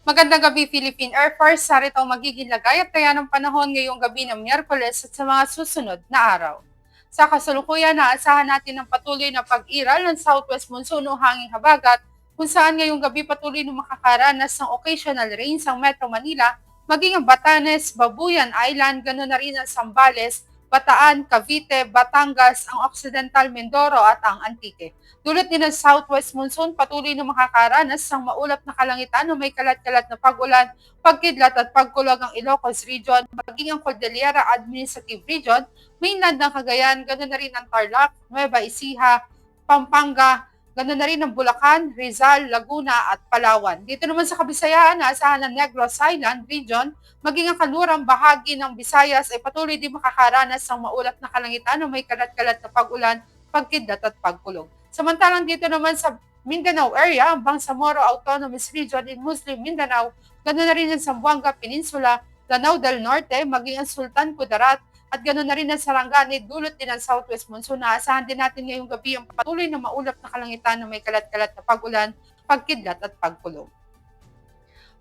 Magandang gabi, Philippine Air Force. Narito ang magiging lagay at taya ng panahon ngayong gabi ng Miyerkules at sa mga susunod na araw. Sa kasalukuyan, naasahan natin ang patuloy na pag-iral ng southwest monsoon o hanging habagat kung saan ngayong gabi patuloy na makakaranas ng occasional rains ang Metro Manila, maging ang Batanes, Babuyan Island, ganoon na rin ang Zambales, Bataan, Cavite, Batangas, ang Occidental Mindoro at ang Antique. Dulot din ng southwest monsoon, patuloy na makakaranas ng maulap na kalangitan o may kalat-kalat na pag-ulan, pagkidlat at pagkulog ang Ilocos Region, maging ang Cordillera Administrative Region, mainland ng Cagayan, ganoon na rin ang Tarlac, Nueva Ecija, Pampanga, ganoon na rin ang Bulacan, Rizal, Laguna at Palawan. Dito naman sa Kabisayaan, naasahan ng Negros Island Region, maging ang kanlurang bahagi ng Visayas ay patuloy din makakaranas ng maulap na kalangitan o may kalat-kalat na pag-ulan, pagkidlat at pagkulog. Samantalang dito naman sa Mindanao area, ang Bangsamoro Autonomous Region in Muslim Mindanao, ganoon na rin ang Zamboanga Peninsula, Lanao del Norte, maging ang Sultan Kudarat, at ganoon na rin ang Sarangani, dulot din ang southwest monsoon. Naasahan din natin ngayong gabi ang patuloy na maulap na kalangitan na may kalat-kalat na pag-ulan, pagkidlat at pagkulog.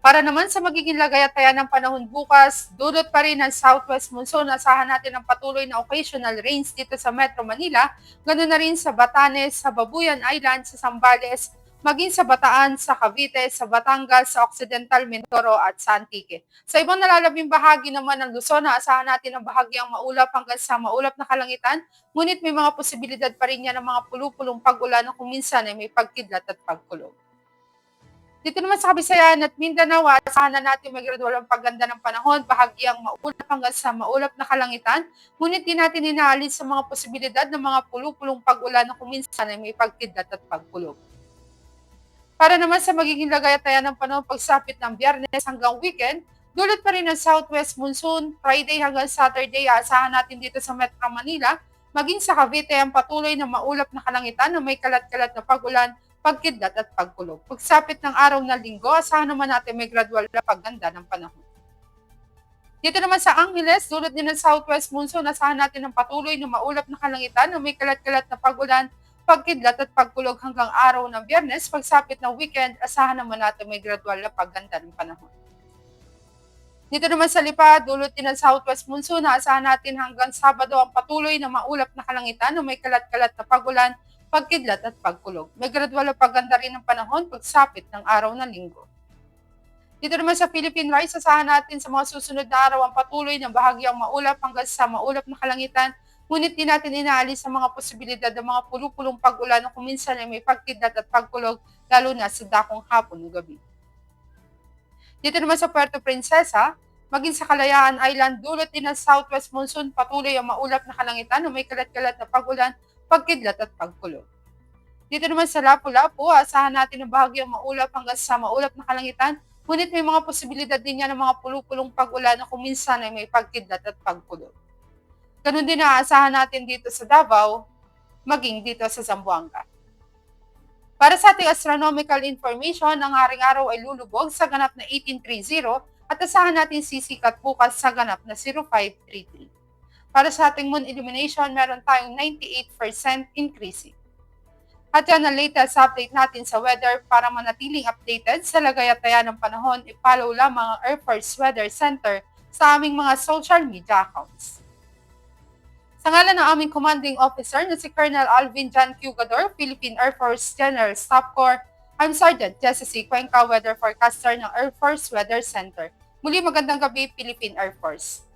Para naman sa magiging lagay at taya ng panahon bukas, dulot pa rin ng southwest monsoon. Asahan natin ang patuloy na occasional rains dito sa Metro Manila, ganoon na rin sa Batanes, sa Babuyan Island, sa Zambales, maging sa Bataan, sa Cavite, sa Batangas, sa Occidental Mindoro at sa Antique. Sa ibang nalalabing bahagi naman ng Luzon, asahan natin ang bahagyang maulap hanggang sa maulap na kalangitan, ngunit may mga posibilidad pa rin yan ng mga pulupulong pag-ulan na kung minsan ay may pagkidlat at pagkulog. Dito naman sa Kabisayan at Mindanao, asahan na natin may gradual ang pagganda ng panahon, bahagyang maulap hanggang sa maulap na kalangitan, ngunit di natin inaalis sa mga posibilidad ng mga pulupulong pag-ulan na kung minsan ay may pagkidlat at pagkulog. Para naman sa magiging lagay at taya ng panahon pagsapit ng Biyernes hanggang weekend, dulot pa rin ng southwest monsoon, Friday hanggang Saturday, asahan natin dito sa Metro Manila, maging sa Cavite ang patuloy na maulap na kalangitan na may kalat-kalat na pag-ulan, pagkidlat at pagkulog. Pagsapit ng araw na linggo, asahan naman natin may gradual na pagganda ng panahon. Dito naman sa Angeles, dulot din ng southwest monsoon, asahan natin ng patuloy na maulap na kalangitan na may kalat-kalat na pag-ulan, pagkidlat at pagkulog hanggang araw ng Biyernes. Pagsapit ng weekend, asahan naman natin may gradual na pagganda ng panahon. Dito naman sa Lipa, dulot din ng southwest monsoon, asahan natin hanggang Sabado ang patuloy na maulap na kalangitan na may kalat-kalat na pag-ulan, pagkidlat at pagkulog. May gradual na pagganda rin ng panahon pagsapit ng araw ng linggo. Dito naman sa Philippine Rise, asahan natin sa mga susunod na araw ang patuloy na bahagyang maulap hanggang sa maulap na kalangitan, ngunit di natin inaalis ang mga posibilidad ng mga pulupulong pag-ulan na kung minsan ay may pagkidlat at pagkulog, lalo na sa dakong hapon o gabi. Dito naman sa Puerto Princesa, maging sa Kalayaan Island, dulot din ng southwest monsoon, patuloy ang maulap na kalangitan na may kalat-kalat na pag-ulan, pagkidlat at pagkulog. Dito naman sa Lapu-Lapu, asahan natin ang bahagyang maulap hanggang sa maulap na kalangitan, ngunit may mga posibilidad din yan ng mga pulupulong pag-ulan na kung minsan ay may pagkidlat at pagkulog. Ganun din naaasahan natin dito sa Davao, maging dito sa Zamboanga. Para sa ating astronomical information, ang haring araw ay lulubog sa ganap na 1830 at asahan natin sisikat bukas sa ganap na 0533. Para sa ating moon illumination, meron tayong 98% increasing. At yan ang latest update natin sa weather. Para manatiling updated sa lagay at taya ng panahon, i-follow lamang ang Air Force Weather Center sa aming mga social media accounts. Sa ngalan ng aming commanding officer na si Colonel Alvin John Cugador, Philippine Air Force General Staff Corps, I'm Sergeant Jessie C. Cuenca, Weather Forecaster ng Air Force Weather Center. Muli magandang gabi, Philippine Air Force.